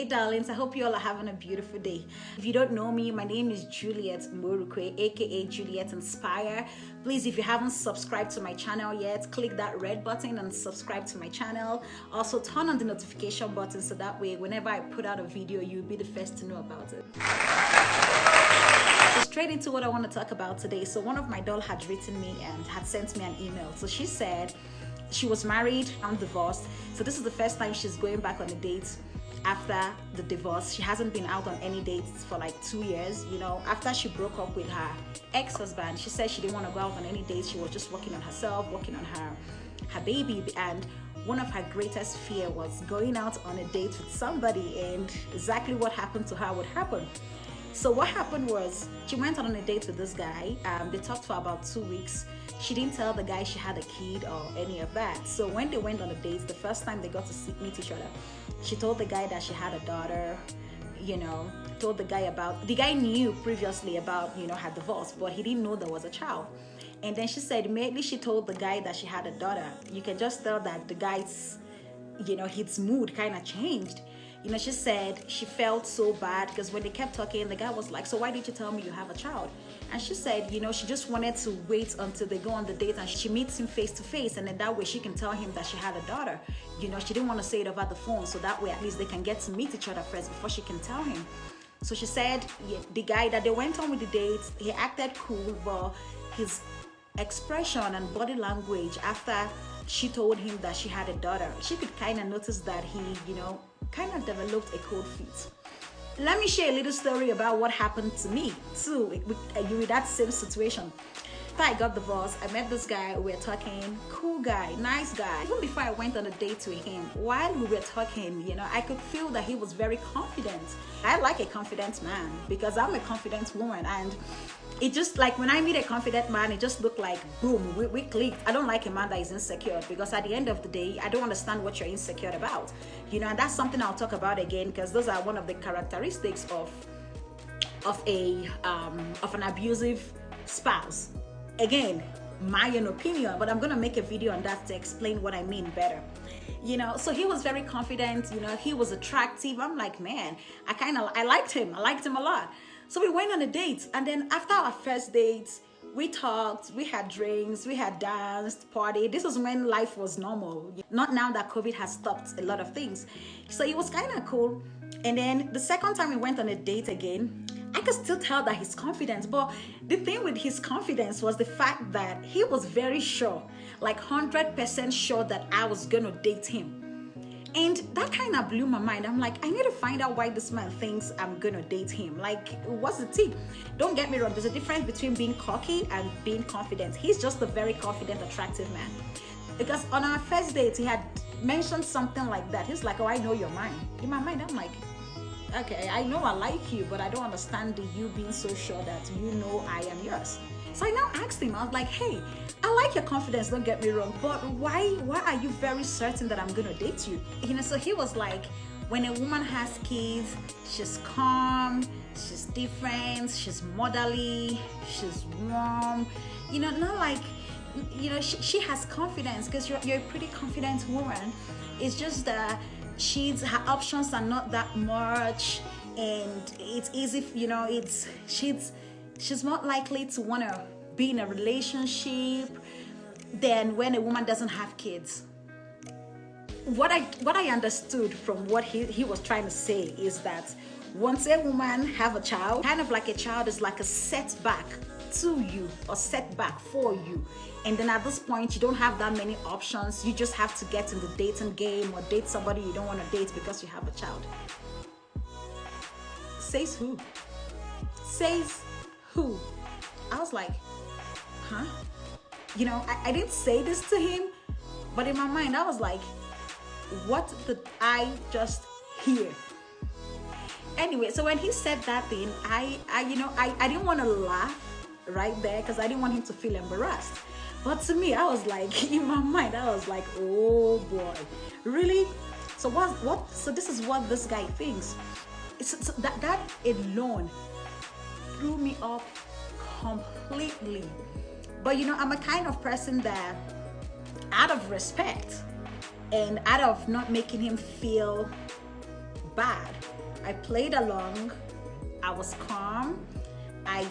Hey darlings, I hope you all are having a beautiful day. If you don't know me, my name is Juliet Morukwe, aka Juliet Inspire. Please, if you haven't subscribed to my channel yet, click that red button and subscribe to my channel. Also turn on the notification button so that way whenever I put out a video, you'll be the first to know about it. So straight into what I want to talk about today. So one of my doll had written me and had sent me an email. So she said she was married and divorced. So this is the first time she's going back on a date after the divorce. She hasn't been out on any dates for like 2 years. You know, after she broke up with her ex-husband, she said she didn't want to go out on any dates. She was just working on herself, working on her baby, and one of her greatest fear was going out on a date with somebody, and exactly what happened to her would happen. So what happened was she went on a date with this guy. They talked for about 2 weeks. She didn't tell the guy she had a kid or any of that. So when they went on a date, the first time they got to meet each other, she told the guy that she had a daughter, you know, told the guy knew previously about, you know, her divorce, but he didn't know there was a child. And then she said immediately she told the guy that she had a daughter, you can just tell that the guy's, you know, his mood kind of changed. You know, she said she felt so bad because when they kept talking, the guy was like, so why did you tell me you have a child? And she said, you know, she just wanted to wait until they go on the date and she meets him face to face, and then that way she can tell him that she had a daughter. You know, she didn't want to say it over the phone, so that way at least they can get to meet each other first before she can tell him. So she said, yeah, the guy that they went on with the date, he acted cool, but his expression and body language after she told him that she had a daughter, she could kind of notice that he, you know, kind of developed a cold feet. Let me share a little story about what happened to me too with that same situation. After I got divorced, I met this guy. We were talking, cool guy, nice guy. Even before I went on a date with him, while we were talking, you know, I could feel that he was very confident. I like a confident man because I'm a confident woman, and it just like when I meet a confident man, it just looked like boom, we clicked. I don't like a man that is insecure because at the end of the day, I don't understand what you're insecure about. You know, and that's something I'll talk about again because those are one of the characteristics of an abusive spouse. Again, my own opinion, but I'm gonna make a video on that to explain what I mean better. You know, so he was very confident, you know, he was attractive. I'm like, man, I liked him a lot. So we went on a date, and then after our first date, we talked, we had drinks, we had danced, party. This was when life was normal, not now that COVID has stopped a lot of things. So it was kind of cool. And then the second time we went on a date again, I could still tell that he's confident, but the thing with his confidence was the fact that he was very sure, like 100% sure that I was gonna date him. And that kind of blew my mind. I'm like, I need to find out why this man thinks I'm gonna date him. Like, what's the tea? Don't get me wrong, there's a difference between being cocky and being confident. He's just a very confident, attractive man. Because on our first date, he had mentioned something like that. He's like, oh, I know you're mine. In my mind, I'm like, okay, I know I like you, but I don't understand you being so sure that you know I am yours. So I now asked him, I was like, hey, I like your confidence, don't get me wrong, but why are you very certain that I'm gonna date you? You know, so he was like, when a woman has kids, she's calm, she's different, she's motherly, she's warm, you know, not like, you know, she has confidence because you're a pretty confident woman. It's just that her options are not that much, and it's easy, you know, she's more likely to want to be in a relationship than when a woman doesn't have kids. What I understood from what he was trying to say is that once a woman have a child, kind of like a child is like a setback to you or setback for you, and then at this point you don't have that many options. You just have to get in the dating game or date somebody you don't want to date because you have a child. Says who? Says who? I was like, huh? You know, I didn't say this to him, but in my mind I was like, what did I just hear? Anyway, so when he said that thing, I didn't want to laugh right there because I didn't want him to feel embarrassed. But to me, I was like, in my mind, I was like, oh boy, really? So so this is what this guy thinks. So that alone threw me off completely. But you know, I'm a kind of person that out of respect and out of not making him feel bad, I played along. I was calm. I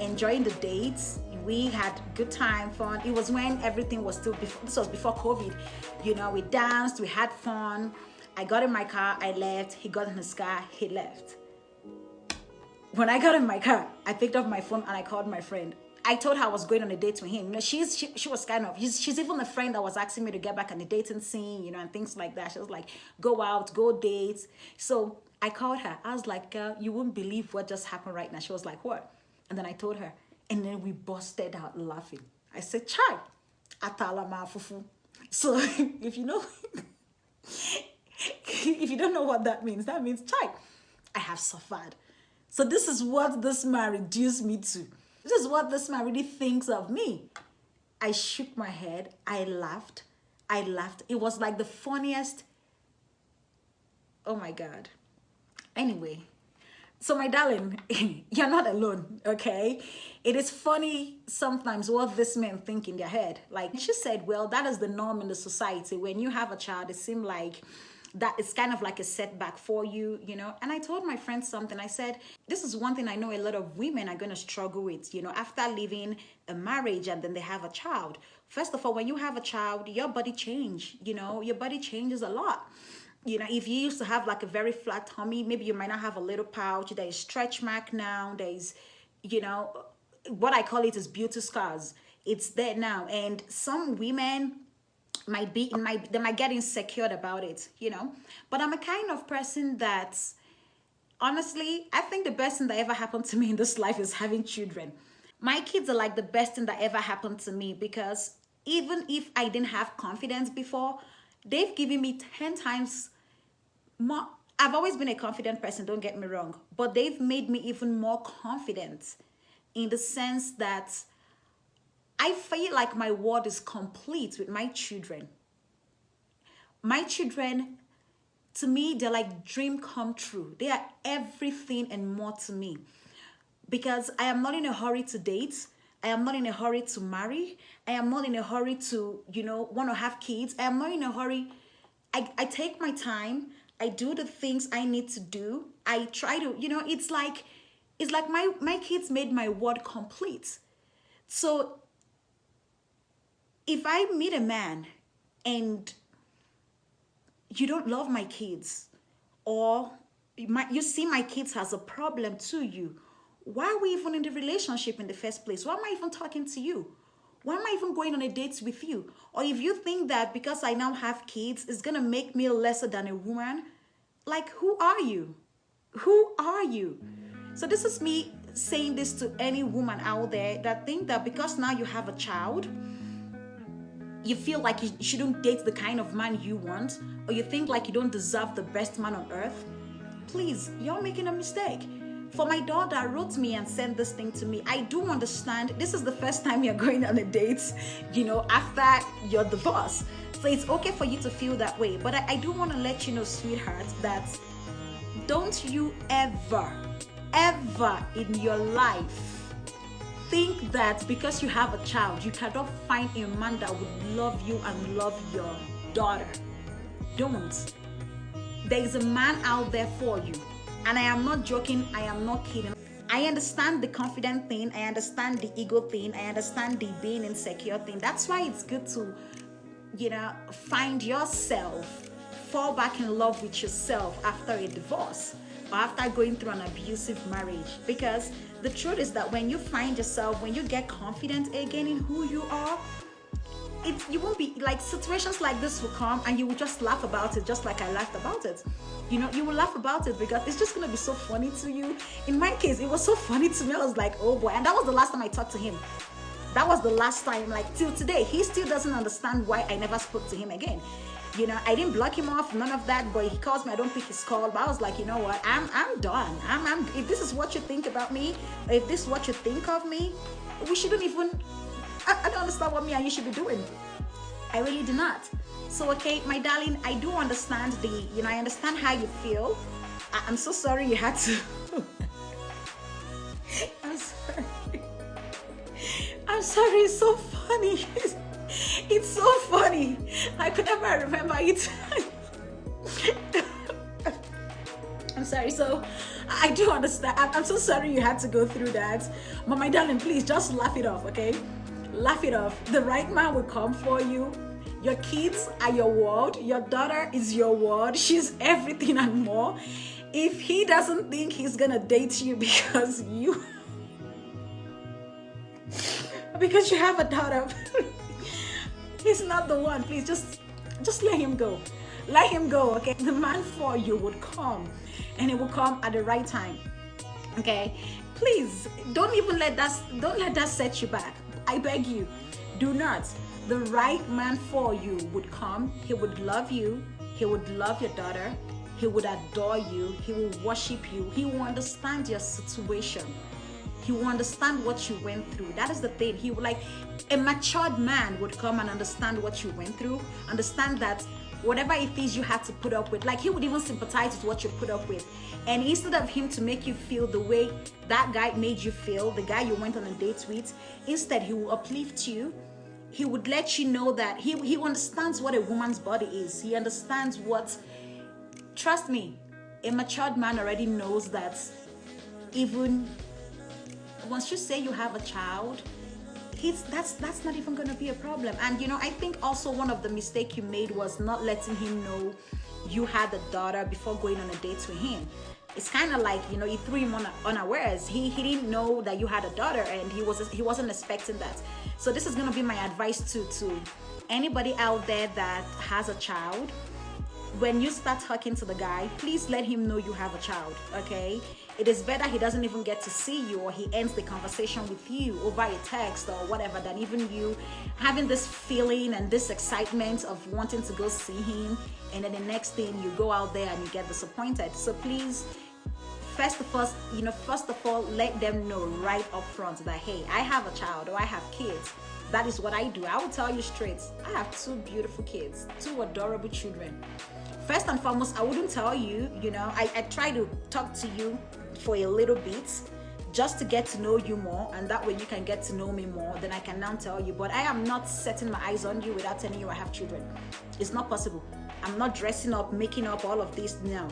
enjoying the dates. We had good time, fun. It was when everything was still before, this was before COVID. We danced, we had fun. I got in my car, I left. He got in his car, he left. When I got in my car, I picked up my phone and I called my friend. I told her I was going on a date with him. She was kind of, she's even a friend that was asking me to get back on the dating scene, and things like that. She was like, go out, go date. So I called her. I was like, girl, you wouldn't believe what just happened right now. She was like, what? And then I told her. And then we busted out laughing. I said, chai, atala ma fufu. So if you know, if you don't know what that means chai, I have suffered. So this is what this man reduced me to. This is what this man really thinks of me. I shook my head. I laughed. It was like the funniest. Oh my God. Anyway, so my darling, you're not alone, okay? It is funny sometimes what this men think in their head. Like she said, well, that is the norm in the society. When you have a child, it seems like that it's kind of like a setback for you, And I told my friend something. I said, this is one thing I know a lot of women are going to struggle with, after leaving a marriage and then they have a child. First of all, when you have a child, your body changes, your body changes a lot. If you used to have like a very flat tummy, maybe you might not have a little pouch. There is stretch mark now. There is, what I call it is beauty scars. It's there now. And some women they might get insecure about it, But I'm a kind of person that, honestly, I think the best thing that ever happened to me in this life is having children. My kids are like the best thing that ever happened to me, because even if I didn't have confidence before, they've given me 10 times more. I've always been a confident person, don't get me wrong, but they've made me even more confident in the sense that I feel like my world is complete with my children. My children, to me, they're like dream come true. They are everything and more to me, because I am not in a hurry to date. I am not in a hurry to marry. I am not in a hurry to, want to have kids. I am not in a hurry. I take my time. I do the things I need to do. I try to, it's like my kids made my world complete. So if I meet a man and you don't love my kids, or you see my kids as a problem to you, why are we even in the relationship in the first place? Why am I even talking to you? Why am I even going on a date with you? Or if you think that because I now have kids, it's going to make me lesser than a woman, like, who are you? Who are you? So this is me saying this to any woman out there that think that because now you have a child, you feel like you shouldn't date the kind of man you want, or you think like you don't deserve the best man on earth. Please, you're making a mistake. For my daughter wrote me and sent this thing to me. I do understand this is the first time you're going on a date, after your divorce. So it's okay for you to feel that way. But I do want to let you know, sweetheart, that don't you ever in your life think that because you have a child, you cannot find a man that would love you and love your daughter. Don't. There is a man out there for you. And I am not joking, I am not kidding. I understand the confident thing, I understand the ego thing, I understand the being insecure thing. That's why it's good to, find yourself, fall back in love with yourself after a divorce or after going through an abusive marriage. Because the truth is that when you find yourself, when you get confident again in who you are, you won't be like, situations like this will come and you will just laugh about it, just like I laughed about it. You will laugh about it because it's just gonna be so funny to you. In my case, it was so funny to me. I was like, oh boy. And that was the last time I talked to him. That was the last time, like till today. He still doesn't understand why I never spoke to him again. I didn't block him off, none of that, but he calls me, I don't pick his call. But I was like, you know what, I'm done. If this is what you think about me, if this is what you think of me, we shouldn't even, I don't understand what me and you should be doing. I really do not. So, okay, my darling, I do understand I understand how you feel. I'm so sorry you had to. I'm sorry, it's so funny. It's so funny. I could never remember it. I'm I'm sorry. So I do understand. I'm so sorry you had to go through that. But my darling, please just laugh it off, okay? Laugh it off. The right man will come for you. Your kids are your world. Your daughter is your world. She's everything and more. If he doesn't think he's gonna date you because you have a daughter, he's not the one. Please just let him go. Let him go, okay? The man for you would come, and it will come at the right time, okay? Please don't let that set you back. I beg you, do not. The right man for you would come. He would love you. He would love your daughter. He would adore you. He will worship you. He will understand your situation. He will understand what you went through. That is the thing. He would, like, a matured man would come and understand what you went through, understand that whatever it is you had to put up with, like, he would even sympathize with what you put up with. And instead of him to make you feel the way that guy made you feel, the guy you went on a date with, instead he will uplift you. He would let you know that he understands what a woman's body is. He understands what, trust me, a matured man already knows that even once you say you have a child, that's not even going to be a problem. And you know, I think also one of the mistakes you made was not letting him know you had a daughter before going on a date with him. It's kind of like, you know, you threw him on unawares. He didn't know that you had a daughter, and he wasn't expecting that. So this is going to be my advice to anybody out there that has a child. When you start talking to the guy, please let him know you have a child, okay? It is better he doesn't even get to see you, or he ends the conversation with you over a text or whatever, than even you having this feeling and this excitement of wanting to go see him, and then the next thing you go out there and you get disappointed. So please, first of all, let them know right up front that, hey, I have a child or I have kids. That is what I do. I will tell you straight. I have 2 beautiful kids, 2 adorable children. First and foremost, I wouldn't tell you, you know, I try to talk to you for a little bit just to get to know you more, and that way you can get to know me more. Then I can now tell you. But I am not setting my eyes on you without telling you I have children. It's not possible. I'm not dressing up, making up all of this. No.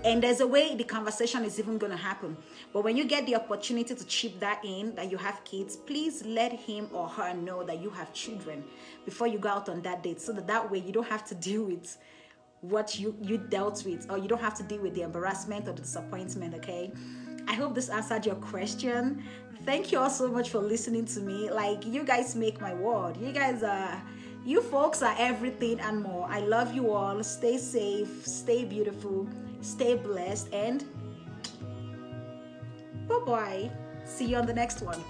And there's a way the conversation is even going to happen. But when you get the opportunity to chip that in, that you have kids, please let him or her know that you have children before you go out on that date, so that way you don't have to deal with what you dealt with, or you don't have to deal with the embarrassment or the disappointment, okay? I hope this answered your question. Thank you all so much for listening to me. Like, you guys make my world. You folks are everything and more. I love you all. Stay safe, stay beautiful, stay blessed, and bye-bye. See you on the next one.